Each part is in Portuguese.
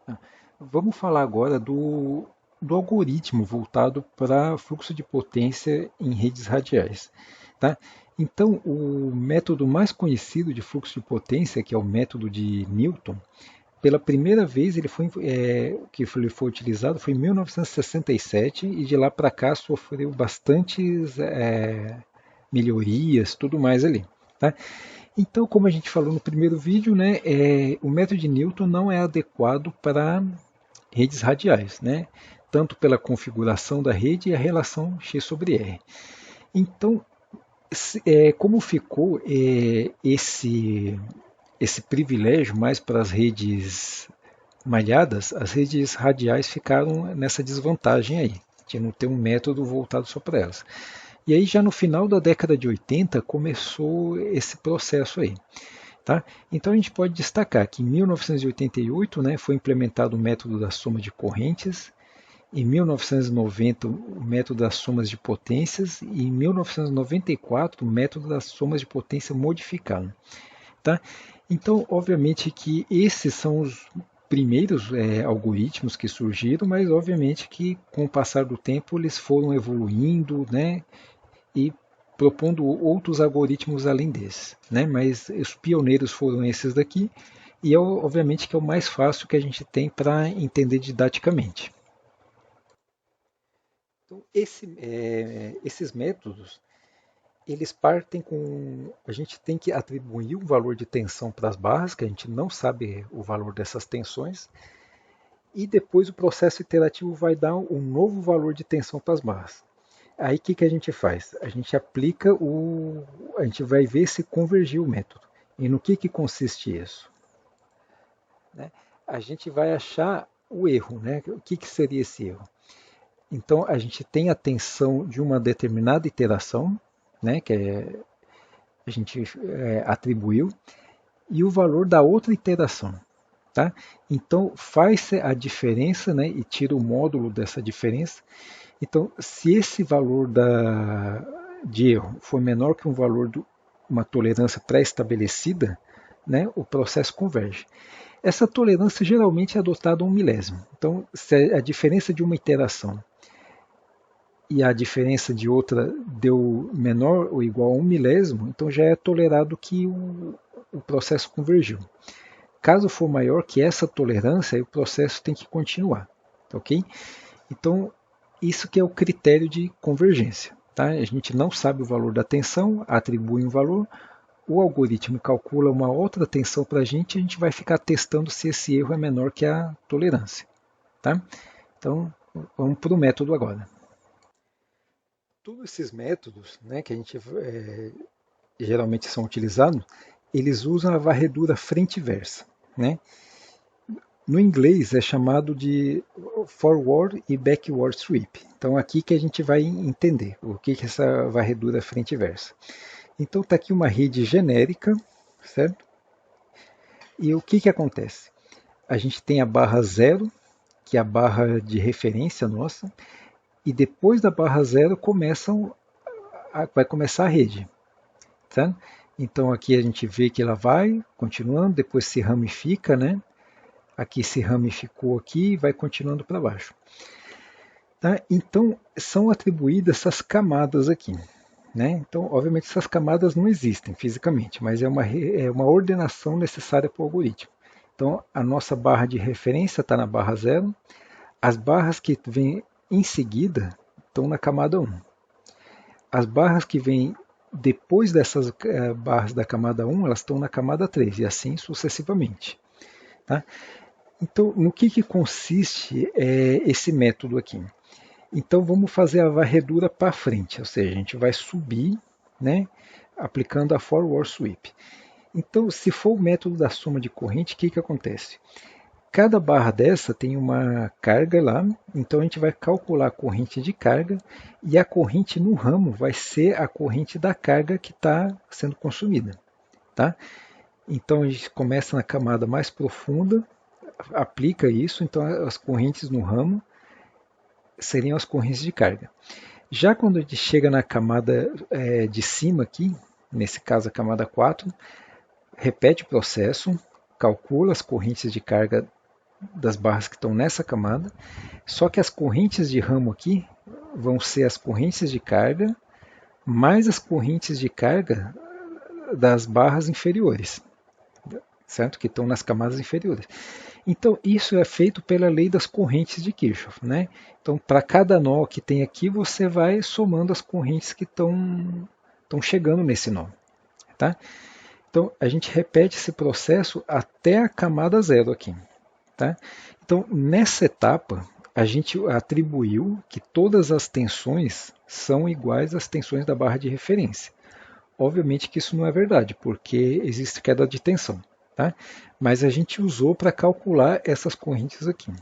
Ah, Vamos falar agora do algoritmo voltado para fluxo de potência em redes radiais. Tá? Então, o método mais conhecido de fluxo de potência, que é o método de Newton, pela primeira vez ele foi utilizado foi em 1967 e de lá para cá sofreu bastantes melhorias, tudo mais ali. Tá? Então, como a gente falou no primeiro vídeo, né, o método de Newton não é adequado para redes radiais, né, tanto pela configuração da rede e a relação x sobre r. Então, como ficou esse privilégio mais para as redes malhadas, as redes radiais ficaram nessa desvantagem aí, de não ter um método voltado só para elas. E aí já no final da década de 80 começou esse processo aí. Tá? Então a gente pode destacar que em 1988, né, foi implementado o método da soma de correntes, em 1990 o método das somas de potências e em 1994 o método das somas de potência modificado. Tá? Então, obviamente que esses são os primeiros algoritmos que surgiram, mas obviamente que com o passar do tempo eles foram evoluindo, né, e propondo outros algoritmos além desse, né? Mas os pioneiros foram esses daqui e obviamente que é o mais fácil que a gente tem para entender didaticamente. Então, esses métodos eles partem com. A gente tem que atribuir um valor de tensão para as barras, que a gente não sabe o valor dessas tensões, e depois o processo iterativo vai dar um novo valor de tensão para as barras. Aí o que a gente faz? A gente aplica o. A gente vai ver se convergiu o método. E no que consiste isso? Né? A gente vai achar o erro. Né? O que seria esse erro? Então a gente tem a tensão de uma determinada iteração, né? A gente atribuiu, e o valor da outra iteração. Tá? Então faz-se a diferença, né, e tira o módulo dessa diferença. Então, se esse valor de erro for menor que um valor de uma tolerância pré-estabelecida, né, o processo converge. Essa tolerância geralmente é adotada a um milésimo. Então, se a diferença de uma iteração e a diferença de outra deu menor ou igual a um milésimo, então já é tolerado que o processo convergiu. Caso for maior que essa tolerância, aí o processo tem que continuar, ok? Então, isso que é o critério de convergência. Tá? A gente não sabe o valor da tensão, atribui um valor, o algoritmo calcula uma outra tensão para a gente vai ficar testando se esse erro é menor que a tolerância. Tá? Então, vamos para o método agora. Todos esses métodos, né, que a gente geralmente são utilizados, eles usam a varredura frente-versa. Né? No inglês é chamado de forward e backward sweep. Então aqui que a gente vai entender o que é essa varredura frente e versa. Então está aqui uma rede genérica, certo? E o que acontece? A gente tem a barra zero, que é a barra de referência nossa, e depois da barra zero vai começar a rede. Certo? Então aqui a gente vê que ela vai continuando, depois se ramifica, né? Aqui se ramificou aqui e vai continuando para baixo. Tá? Então, são atribuídas essas camadas aqui. Né? Então, obviamente, essas camadas não existem fisicamente, mas é uma ordenação necessária para o algoritmo. Então, a nossa barra de referência está na barra zero, as barras que vêm em seguida estão na camada 1. As barras que vêm depois dessas barras da camada 1, elas estão na camada 3, e assim sucessivamente. Tá? Então, no que consiste esse método aqui? Então vamos fazer a varredura para frente, ou seja, a gente vai subir, né, aplicando a forward sweep. Então, se for o método da soma de corrente, o que acontece? Cada barra dessa tem uma carga lá, então a gente vai calcular a corrente de carga e a corrente no ramo vai ser a corrente da carga que está sendo consumida. Tá? Então a gente começa na camada mais profunda, aplica isso, então as correntes no ramo seriam as correntes de carga. Já quando a gente chega na camada de cima aqui, nesse caso a camada 4, repete o processo, calcula as correntes de carga das barras que estão nessa camada, só que as correntes de ramo aqui vão ser as correntes de carga mais as correntes de carga das barras inferiores, certo? Que estão nas camadas inferiores. Então, isso é feito pela lei das correntes de Kirchhoff, né? Então, para cada nó que tem aqui, você vai somando as correntes que estão chegando nesse nó, tá? Então, a gente repete esse processo até a camada zero aqui, tá? Então, nessa etapa, a gente atribuiu que todas as tensões são iguais às tensões da barra de referência. Obviamente que isso não é verdade, porque existe queda de tensão, tá? Mas a gente usou para calcular essas correntes aqui.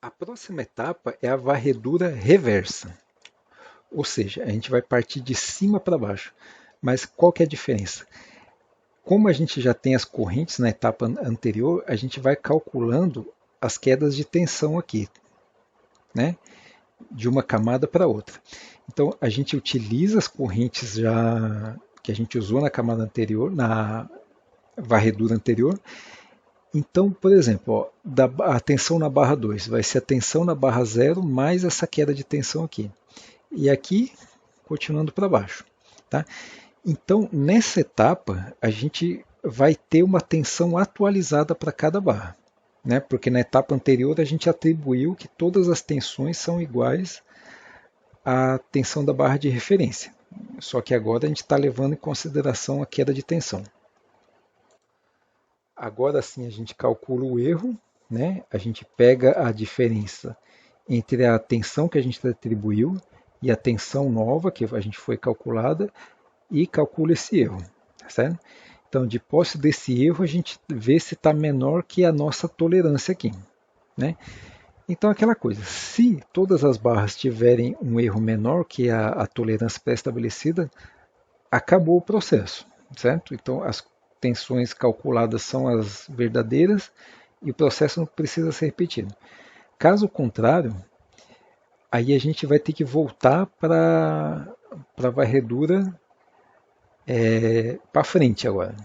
A próxima etapa é a varredura reversa, ou seja, a gente vai partir de cima para baixo. Mas qual que é a diferença? Como a gente já tem as correntes na etapa anterior, a gente vai calculando as quedas de tensão aqui, né? De uma camada para outra. Então a gente utiliza as correntes já que a gente usou na camada anterior, na varredura anterior. Então, por exemplo, ó, a tensão na barra 2 vai ser a tensão na barra 0 mais essa queda de tensão aqui. E aqui, continuando para baixo. Tá? Então, nessa etapa, a gente vai ter uma tensão atualizada para cada barra, né? Porque na etapa anterior a gente atribuiu que todas as tensões são iguais à tensão da barra de referência. Só que agora a gente está levando em consideração a queda de tensão. Agora sim a gente calcula o erro, né? A gente pega a diferença entre a tensão que a gente atribuiu e a tensão nova que a gente foi calculada e calcula esse erro, certo? Então, de posse desse erro, a gente vê se está menor que a nossa tolerância aqui, né? Então, aquela coisa, se todas as barras tiverem um erro menor que a tolerância pré-estabelecida, acabou o processo, certo? Então, as tensões calculadas são as verdadeiras e o processo não precisa ser repetido. Caso contrário, aí a gente vai ter que voltar para a varredura para frente agora.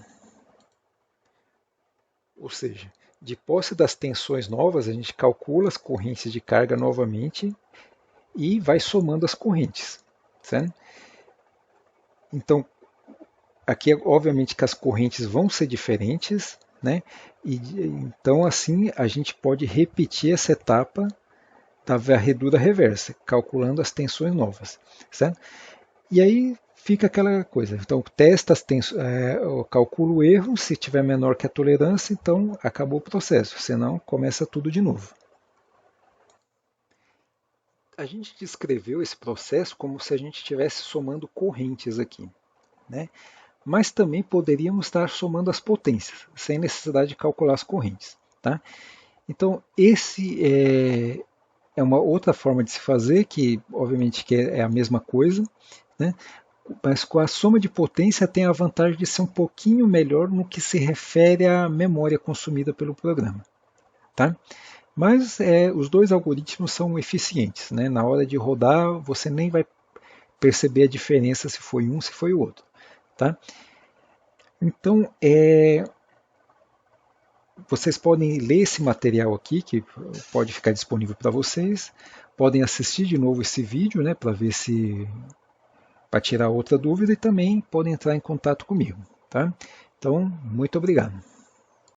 Ou seja, de posse das tensões novas, a gente calcula as correntes de carga novamente e vai somando as correntes, certo? Então, aqui obviamente que as correntes vão ser diferentes, né? E então assim a gente pode repetir essa etapa da varredura reversa, calculando as tensões novas, certo? E aí fica aquela coisa. Então, testa as calcula o erro, se tiver menor que a tolerância, então acabou o processo, senão começa tudo de novo. A gente descreveu esse processo como se a gente estivesse somando correntes aqui, né? Mas também poderíamos estar somando as potências, sem necessidade de calcular as correntes, tá? Então, esse é uma outra forma de se fazer, que obviamente que é a mesma coisa, né? Mas com a soma de potência tem a vantagem de ser um pouquinho melhor no que se refere à memória consumida pelo programa. Tá? Mas os dois algoritmos são eficientes. Né? Na hora de rodar, você nem vai perceber a diferença se foi um, se foi o outro. Tá? Então, vocês podem ler esse material aqui, que pode ficar disponível para vocês. Podem assistir de novo esse vídeo, né, para ver se para tirar outra dúvida, e também podem entrar em contato comigo. Tá? Então, muito obrigado.